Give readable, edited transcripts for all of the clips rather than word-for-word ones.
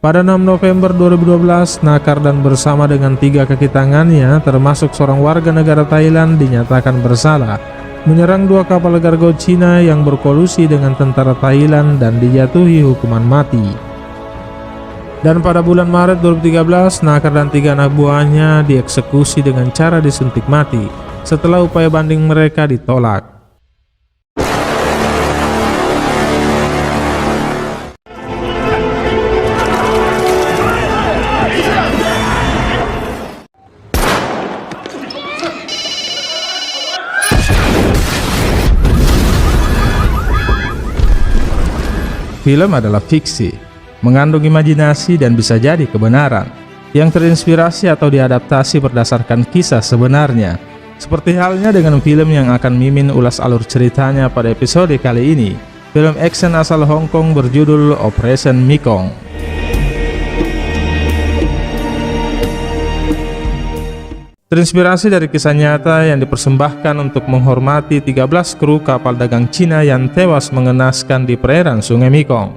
Pada 6 November 2012, Nakar dan bersama dengan 3 kaki tangannya, termasuk seorang warga negara Thailand, dinyatakan bersalah menyerang 2 kapal kargo Cina yang berkolusi dengan tentara Thailand dan dijatuhi hukuman mati. Dan pada bulan Maret 2013, Nakar dan 3 anak buahnya dieksekusi dengan cara disuntik mati setelah upaya banding mereka ditolak. Film adalah fiksi, mengandung imajinasi dan bisa jadi kebenaran, yang terinspirasi atau diadaptasi berdasarkan kisah sebenarnya. Seperti halnya dengan film yang akan Mimin ulas alur ceritanya pada episode kali ini, film action asal Hong Kong berjudul Operation Mekong. Terinspirasi dari kisah nyata yang dipersembahkan untuk menghormati 13 kru kapal dagang Cina yang tewas mengenaskan di perairan Sungai Mekong.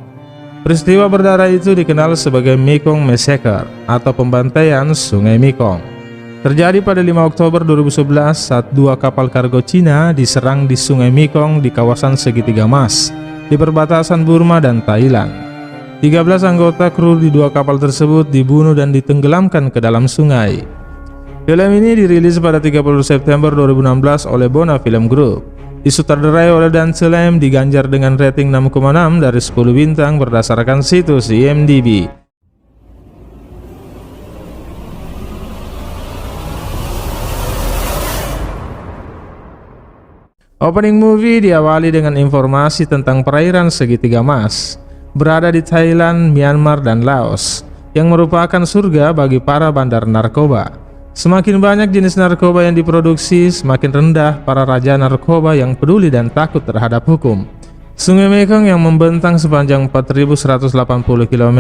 Peristiwa berdarah itu dikenal sebagai Mekong Massacre atau pembantaian Sungai Mekong. Terjadi pada 5 Oktober 2011 saat 2 kapal kargo Cina diserang di Sungai Mekong di kawasan segitiga Mas di perbatasan Burma dan Thailand. 13 anggota kru di 2 kapal tersebut dibunuh dan ditenggelamkan ke dalam sungai. Film ini dirilis pada 30 September 2016 oleh Bona Film Group. Disutradarai oleh Dan Celem, diganjar dengan rating 6,6 dari 10 bintang berdasarkan situs IMDb. Opening movie diawali dengan informasi tentang perairan segitiga Mas, berada di Thailand, Myanmar, dan Laos, yang merupakan surga bagi para bandar narkoba. Semakin banyak jenis narkoba yang diproduksi, semakin rendah para raja narkoba yang peduli dan takut terhadap hukum. Sungai Mekong yang membentang sepanjang 4.180 km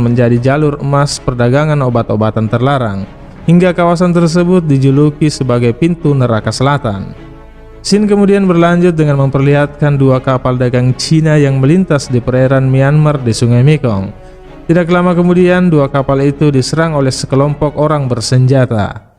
menjadi jalur emas perdagangan obat-obatan terlarang, hingga kawasan tersebut dijuluki sebagai pintu neraka selatan. Scene kemudian berlanjut dengan memperlihatkan 2 kapal dagang Cina yang melintas di perairan Myanmar di Sungai Mekong. Tidak lama kemudian 2 kapal itu diserang oleh sekelompok orang bersenjata.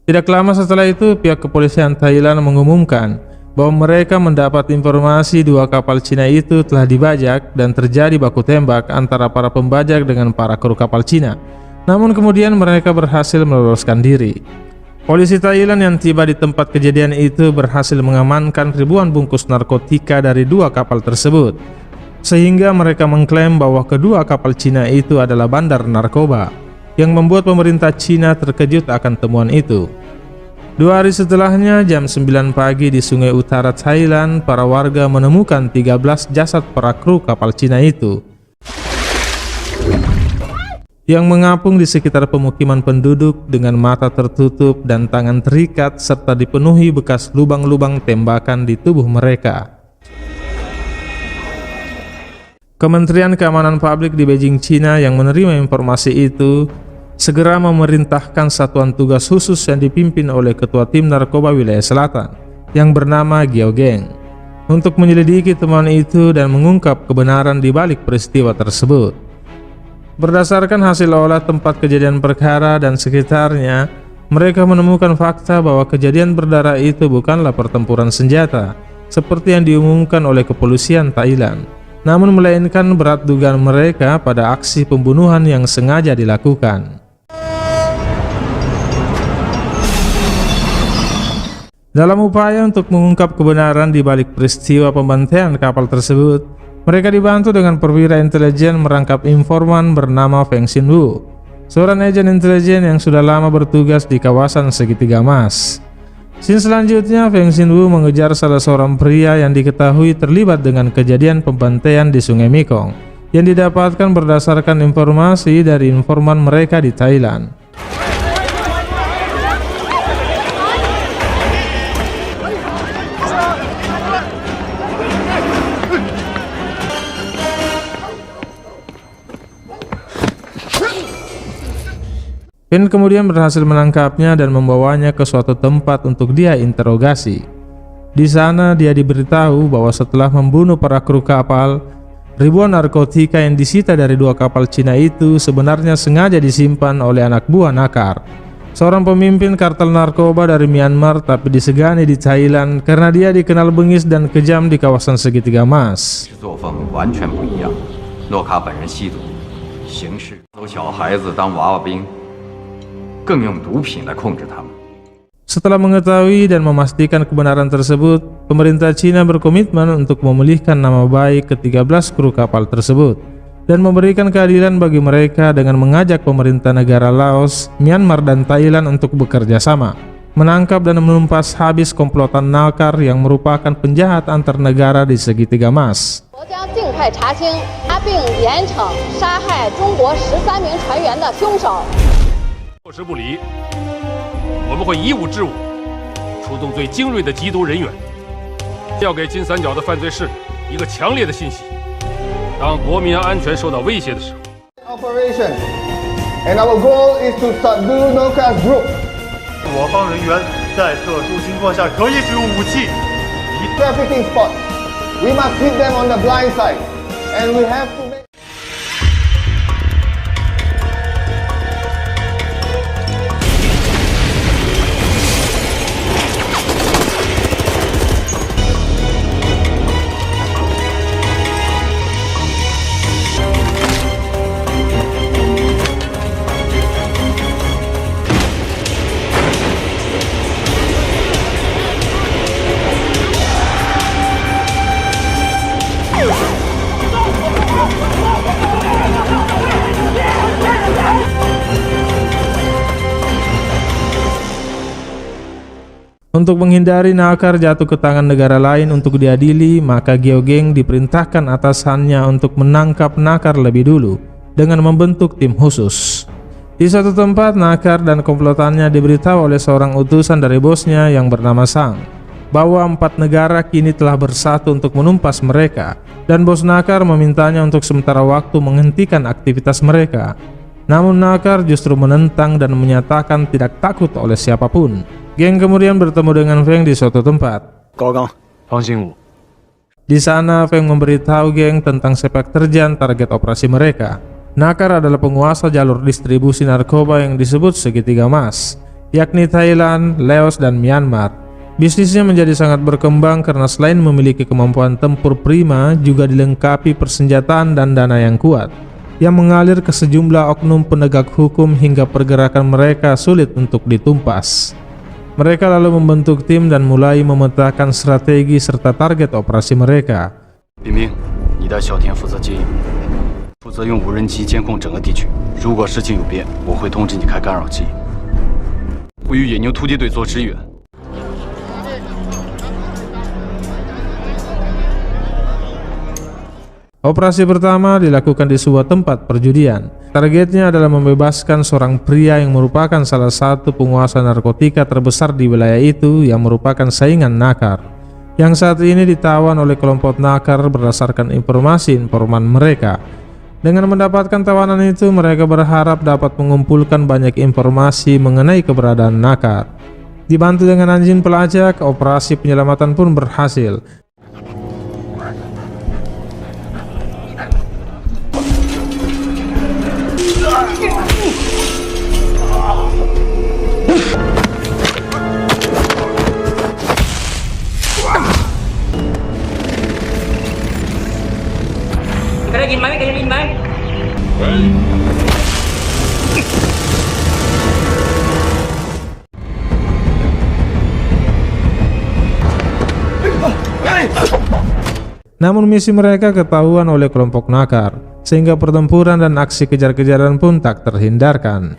Tidak lama setelah itu, pihak kepolisian Thailand mengumumkan bahwa mereka mendapat informasi 2 kapal Cina itu telah dibajak dan terjadi baku tembak antara para pembajak dengan para kru kapal Cina. Namun kemudian mereka berhasil meloloskan diri. Polisi Thailand yang tiba di tempat kejadian itu berhasil mengamankan ribuan bungkus narkotika dari 2 kapal tersebut, sehingga mereka mengklaim bahwa kedua kapal Cina itu adalah bandar narkoba, yang membuat pemerintah Cina terkejut akan temuan itu. 2 hari setelahnya, jam 9 pagi di Sungai Utara Thailand, para warga menemukan 13 jasad para kru kapal Cina itu, yang mengapung di sekitar pemukiman penduduk dengan mata tertutup dan tangan terikat serta dipenuhi bekas lubang-lubang tembakan di tubuh mereka. Kementerian Keamanan Publik di Beijing, Cina yang menerima informasi itu segera memerintahkan satuan tugas khusus yang dipimpin oleh Ketua Tim Narkoba Wilayah Selatan yang bernama Giao Geng untuk menyelidiki temuan itu dan mengungkap kebenaran di balik peristiwa tersebut. Berdasarkan hasil olah tempat kejadian perkara dan sekitarnya, mereka menemukan fakta bahwa kejadian berdarah itu bukanlah pertempuran senjata seperti yang diumumkan oleh kepolisian Thailand, namun melainkan berat dugaan mereka pada aksi pembunuhan yang sengaja dilakukan. Dalam upaya untuk mengungkap kebenaran di balik peristiwa pembantaian kapal tersebut, mereka dibantu dengan perwira intelijen merangkap informan bernama Feng Xinwu, seorang agen intelijen yang sudah lama bertugas di kawasan segitiga Mas. Scene selanjutnya, Feng Xinwu mengejar salah seorang pria yang diketahui terlibat dengan kejadian pembantaian di Sungai Mekong, yang didapatkan berdasarkan informasi dari informan mereka di Thailand. Pen kemudian berhasil menangkapnya dan membawanya ke suatu tempat untuk dia interogasi. Di sana dia diberitahu bahwa setelah membunuh para kru kapal, ribuan narkotika yang disita dari 2 kapal Cina itu sebenarnya sengaja disimpan oleh anak buah Nakar, seorang pemimpin kartel narkoba dari Myanmar tapi disegani di Thailand karena dia dikenal bengis dan kejam di kawasan segitiga emas. 作风完全不一样。诺卡本人吸毒，行事走小孩子当娃娃兵，更用毒品来控制他们。 Setelah mengetahui dan memastikan kebenaran tersebut, pemerintah Cina berkomitmen untuk memulihkan nama baik ke-13 kru kapal tersebut dan memberikan keadilan bagi mereka dengan mengajak pemerintah negara Laos, Myanmar, dan Thailand untuk bekerja sama, menangkap dan menumpas habis komplotan Nakar yang merupakan penjahat antar negara di segitiga emas. 我将尽快查清他并严惩杀害中国13名船员的凶手。坐视不理，我们会以武制武，出动最精锐的缉毒人员，要给金三角的犯罪势力一个强烈的信息：当国民安全受到威胁的时候。 Operation, and our goal is to subdue Nokas Group. 我方人员在特殊情况下可以使用武器。 Trafficking spot. We must hit them on the blind side, and we have to make. Untuk menghindari Nakar jatuh ke tangan negara lain untuk diadili, maka Geogeng diperintahkan atasannya untuk menangkap Nakar lebih dulu dengan membentuk tim khusus. Di suatu tempat, Nakar dan komplotannya diberitahu oleh seorang utusan dari bosnya yang bernama Sang bahwa 4 negara kini telah bersatu untuk menumpas mereka, dan bos Nakar memintanya untuk sementara waktu menghentikan aktivitas mereka. Namun Nakar justru menentang dan menyatakan tidak takut oleh siapapun. Geng kemudian bertemu dengan Feng di suatu tempat. Di sana Feng memberitahu geng tentang sepak terjang target operasi mereka. Nakar adalah penguasa jalur distribusi narkoba yang disebut segitiga emas, yakni Thailand, Laos, dan Myanmar. Bisnisnya menjadi sangat berkembang karena selain memiliki kemampuan tempur prima, juga dilengkapi persenjataan dan dana yang kuat, yang mengalir ke sejumlah oknum penegak hukum hingga pergerakan mereka sulit untuk ditumpas. Mereka lalu membentuk tim dan mulai memetakan strategi serta target operasi mereka. 冰冰，你带小田负责接应，负责用无人机监控整个地区。如果事情有变，我会通知你开干扰机。我与野牛突击队做支援。 Operasi pertama dilakukan di sebuah tempat perjudian. Targetnya adalah membebaskan seorang pria yang merupakan salah satu penguasa narkotika terbesar di wilayah itu yang merupakan saingan Nakar, yang saat ini ditawan oleh kelompok Nakar berdasarkan informasi informan mereka. Dengan mendapatkan tawanan itu, mereka berharap dapat mengumpulkan banyak informasi mengenai keberadaan Nakar. Dibantu dengan anjing pelacak, operasi penyelamatan pun berhasil. Namun misi mereka ketahuan oleh kelompok Nakar, sehingga pertempuran dan aksi kejar-kejaran pun tak terhindarkan.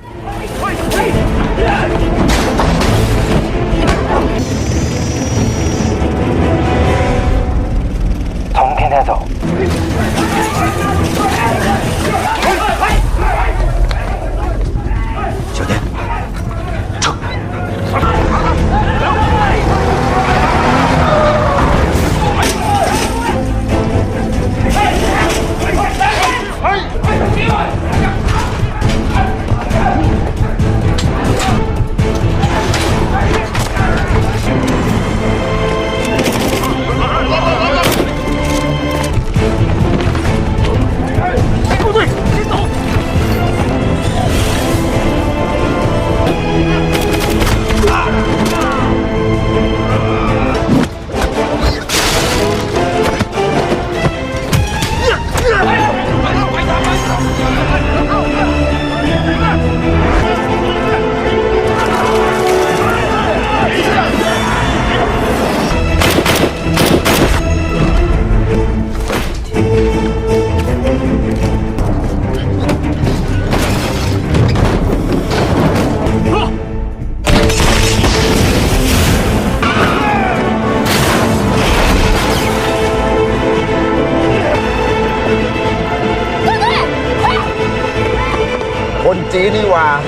几率哇。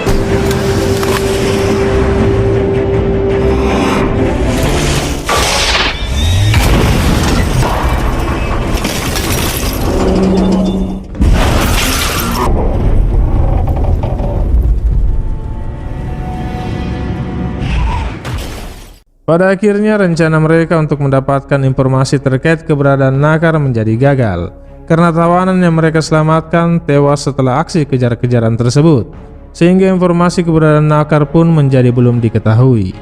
Pada akhirnya rencana mereka untuk mendapatkan informasi terkait keberadaan Nakar menjadi gagal, karena tawanan yang mereka selamatkan tewas setelah aksi kejar-kejaran tersebut, sehingga informasi keberadaan Nakar pun menjadi belum diketahui.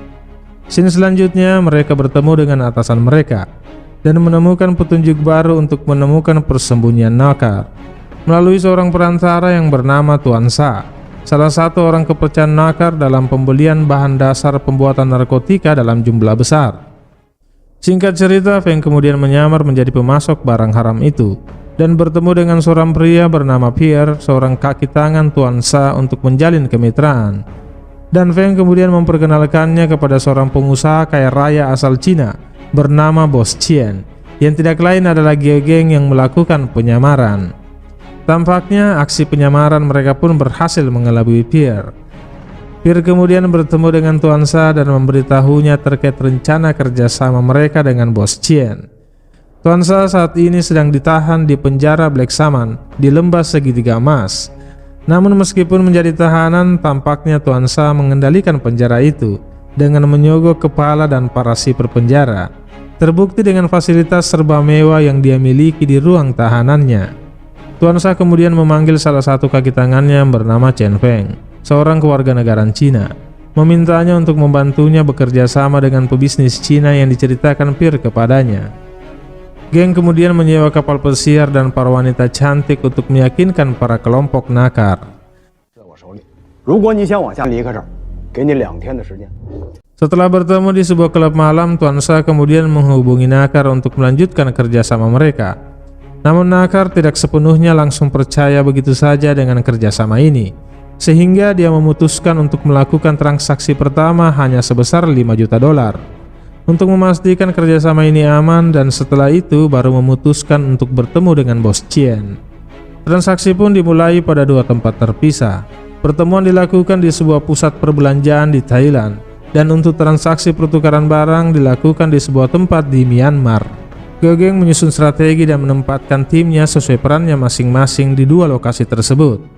Scene selanjutnya mereka bertemu dengan atasan mereka dan menemukan petunjuk baru untuk menemukan persembunyian Nakar melalui seorang perantara yang bernama Tuan Sa, salah satu orang kepercayaan Nakar dalam pembelian bahan dasar pembuatan narkotika dalam jumlah besar. Singkat cerita, Feng kemudian menyamar menjadi pemasok barang haram itu dan bertemu dengan seorang pria bernama Pierre, seorang kaki tangan Tuan Sa, untuk menjalin kemitraan. Dan Feng kemudian memperkenalkannya kepada seorang pengusaha kaya raya asal Cina bernama Bos Chien, yang tidak lain adalah geng yang melakukan penyamaran. Tampaknya aksi penyamaran mereka pun berhasil mengelabui Pierre. Pierre kemudian bertemu dengan Tuan Sa dan memberitahunya terkait rencana kerjasama mereka dengan Bos Chien. Tuan Sa saat ini sedang ditahan di penjara Black Saman di lembah segitiga emas. Namun meskipun menjadi tahanan, tampaknya Tuan Sa mengendalikan penjara itu dengan menyogok kepala dan para sipir penjara. Terbukti dengan fasilitas serba mewah yang dia miliki di ruang tahanannya. Tuan Sa kemudian memanggil salah satu kaki tangannya yang bernama Chen Feng, seorang kewarganegaraan Cina, memintanya untuk membantunya bekerja sama dengan pebisnis Cina yang diceritakan Pierre kepadanya. Geng kemudian menyewa kapal pesiar dan para wanita cantik untuk meyakinkan para kelompok Nakar. Setelah bertemu di sebuah klub malam, Tuan Sa kemudian menghubungi Nakar untuk melanjutkan kerjasama mereka. Namun Nakar tidak sepenuhnya langsung percaya begitu saja dengan kerjasama ini, sehingga dia memutuskan untuk melakukan transaksi pertama hanya sebesar 5 juta dolar. Untuk memastikan kerjasama ini aman, dan setelah itu baru memutuskan untuk bertemu dengan Bos Chien. Transaksi pun dimulai pada 2 tempat terpisah. Pertemuan dilakukan di sebuah pusat perbelanjaan di Thailand, dan untuk transaksi pertukaran barang dilakukan di sebuah tempat di Myanmar. Geng menyusun strategi dan menempatkan timnya sesuai perannya masing-masing di 2 lokasi tersebut.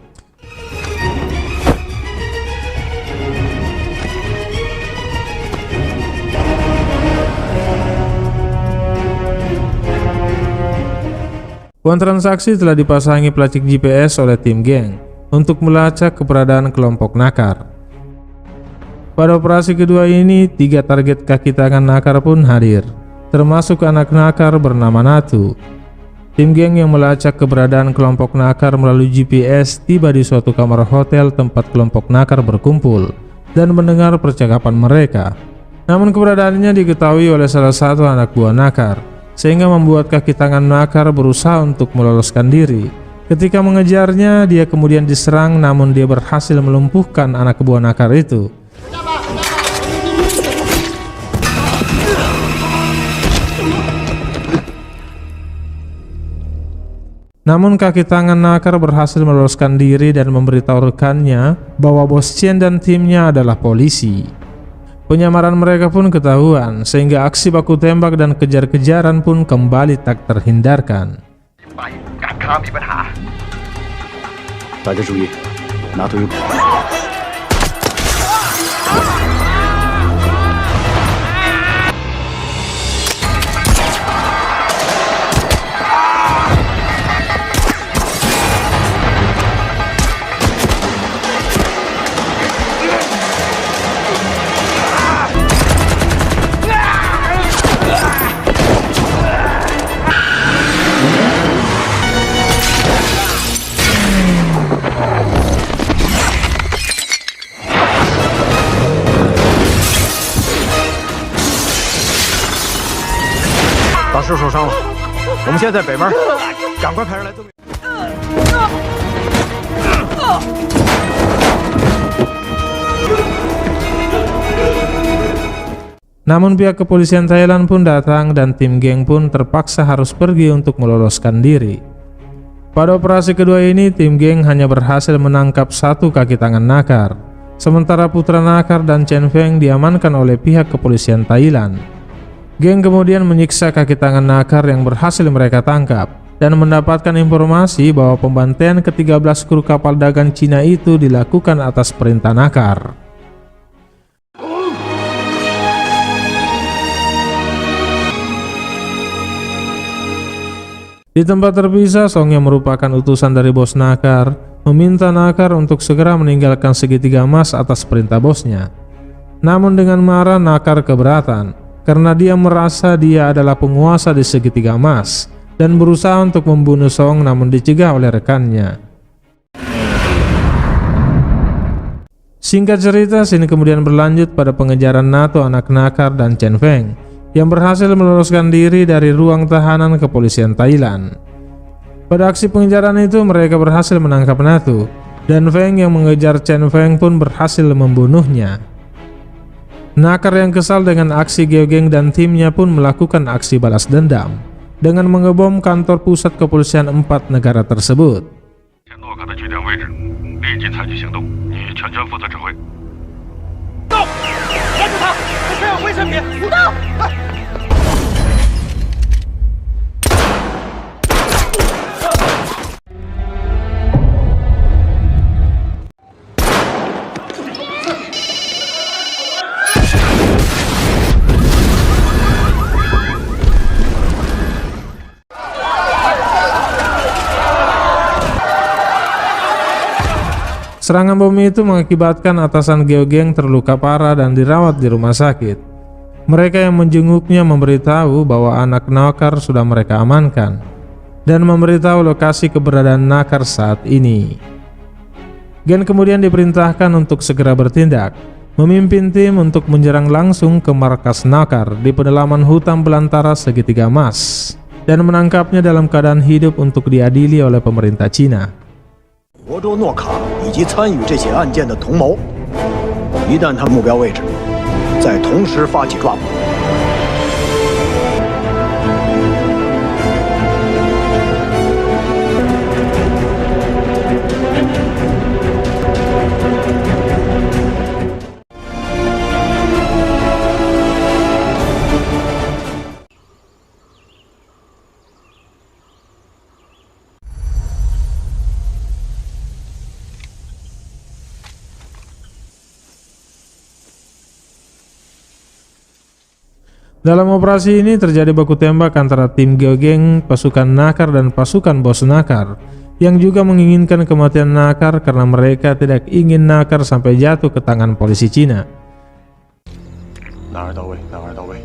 Uang transaksi telah dipasangi pelacak GPS oleh tim geng untuk melacak keberadaan kelompok Nakar. Pada operasi kedua ini, 3 target kaki tangan Nakar pun hadir, termasuk anak Nakar bernama Natu. Tim geng yang melacak keberadaan kelompok Nakar melalui GPS tiba di suatu kamar hotel tempat kelompok Nakar berkumpul dan mendengar percakapan mereka. Namun keberadaannya diketahui oleh salah satu anak buah Nakar, sehingga membuat kaki tangan Nakar berusaha untuk meloloskan diri. Ketika mengejarnya, dia kemudian diserang, namun dia berhasil melumpuhkan anak buah Nakar itu. Namun kaki tangan Nakar berhasil meloloskan diri dan memberitahu rekannya bahwa Bos Chien dan timnya adalah polisi. Penyamaran mereka pun ketahuan, sehingga aksi baku tembak dan kejar-kejaran pun kembali tak terhindarkan. Namun pihak kepolisian Thailand pun datang dan tim geng pun terpaksa harus pergi untuk meloloskan diri. Pada operasi kedua ini, tim geng hanya berhasil menangkap 1 kaki tangan Nakar, sementara putra Nakar dan Chen Feng diamankan oleh pihak kepolisian Thailand. Geng kemudian menyiksa kaki tangan Nakar yang berhasil mereka tangkap dan mendapatkan informasi bahwa pembantaian ke-13 kru kapal dagang Cina itu dilakukan atas perintah Nakar. Di tempat terpisah, Song yang merupakan utusan dari bos Nakar meminta Nakar untuk segera meninggalkan segitiga emas atas perintah bosnya. Namun dengan marah, Nakar keberatan karena dia merasa dia adalah penguasa di segitiga emas dan berusaha untuk membunuh Song, namun dicegah oleh rekannya. Singkat cerita, sini kemudian berlanjut pada pengejaran NATO anak Nakar dan Chen Feng yang berhasil meloloskan diri dari ruang tahanan kepolisian Thailand. Pada aksi pengejaran itu, mereka berhasil menangkap NATO, dan Feng yang mengejar Chen Feng pun berhasil membunuhnya. Nakar yang kesal dengan aksi Geogeng dan timnya pun melakukan aksi balas dendam dengan mengebom kantor pusat kepolisian 4 negara tersebut. Serangan bom itu mengakibatkan atasan Geogeng terluka parah dan dirawat di rumah sakit. Mereka yang menjenguknya memberitahu bahwa anak Nakar sudah mereka amankan dan memberitahu lokasi keberadaan Nakar saat ini. Gen kemudian diperintahkan untuk segera bertindak, memimpin tim untuk menyerang langsung ke markas Nakar di pedalaman hutan belantara segitiga emas dan menangkapnya dalam keadaan hidup untuk diadili oleh pemerintah Cina. 活捉诺卡以及参与这起案件的同谋，一旦他目标位置，再同时发起抓捕。 Dalam operasi ini terjadi baku tembak antara tim Geogeng, pasukan Nakar dan pasukan bos Nakar yang juga menginginkan kematian Nakar karena mereka tidak ingin Nakar sampai jatuh ke tangan polisi Cina. 哪儿到位，哪儿到位。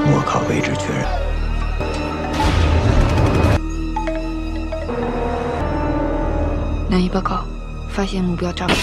诺卡位置确认。 南一报告，发现目标炸毁。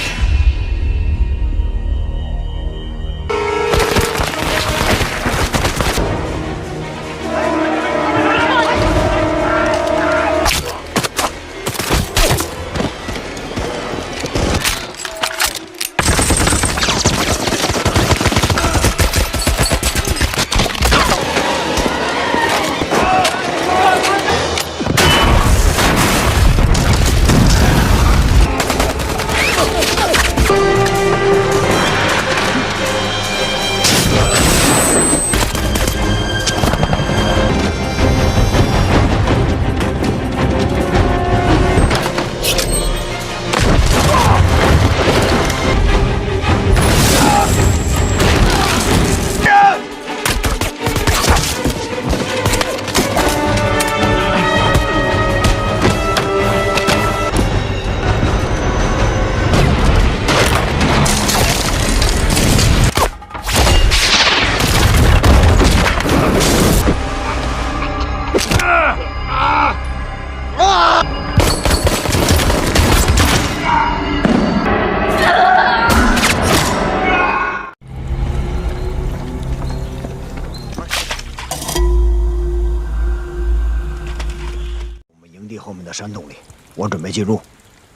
后面的山洞里，我准备进入，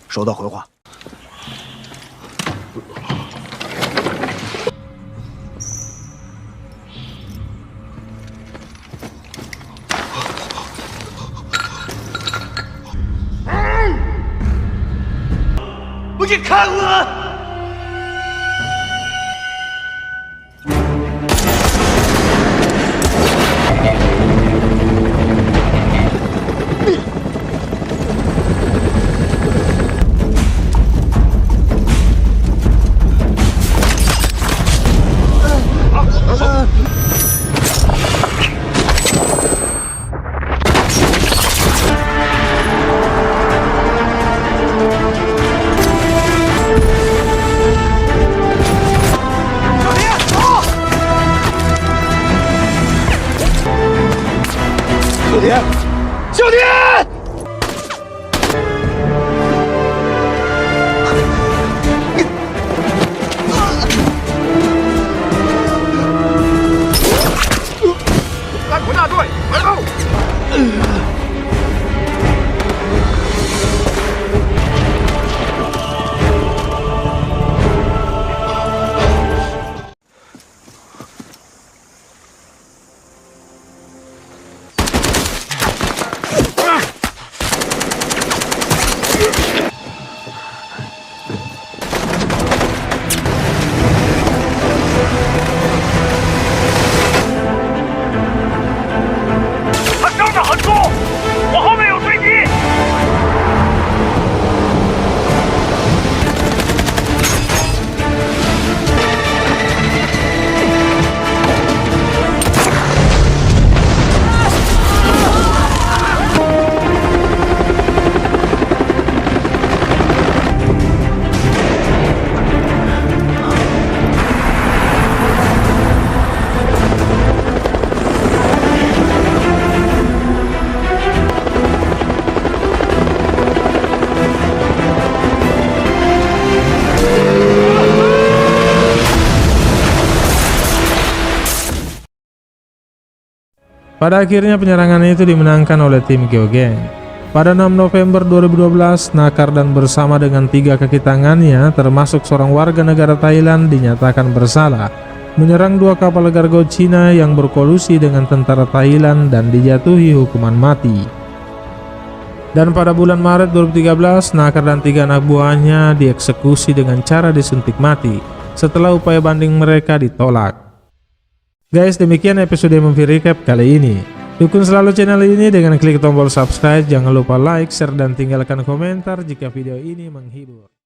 收到回话。Pada akhirnya penyerangan itu dimenangkan oleh tim Geogeng. Pada 6 November 2012, Nakar dan bersama dengan 3 kaki tangannya termasuk seorang warga negara Thailand dinyatakan bersalah menyerang 2 kapal kargo Cina yang berkolusi dengan tentara Thailand dan dijatuhi hukuman mati. Dan pada bulan Maret 2013, Nakar dan 3 anak buahnya dieksekusi dengan cara disuntik mati setelah upaya banding mereka ditolak. Guys, demikian episode Movie Recap kali ini. Dukung selalu channel ini dengan klik tombol subscribe. Jangan lupa like, share, dan tinggalkan komentar jika video ini menghibur.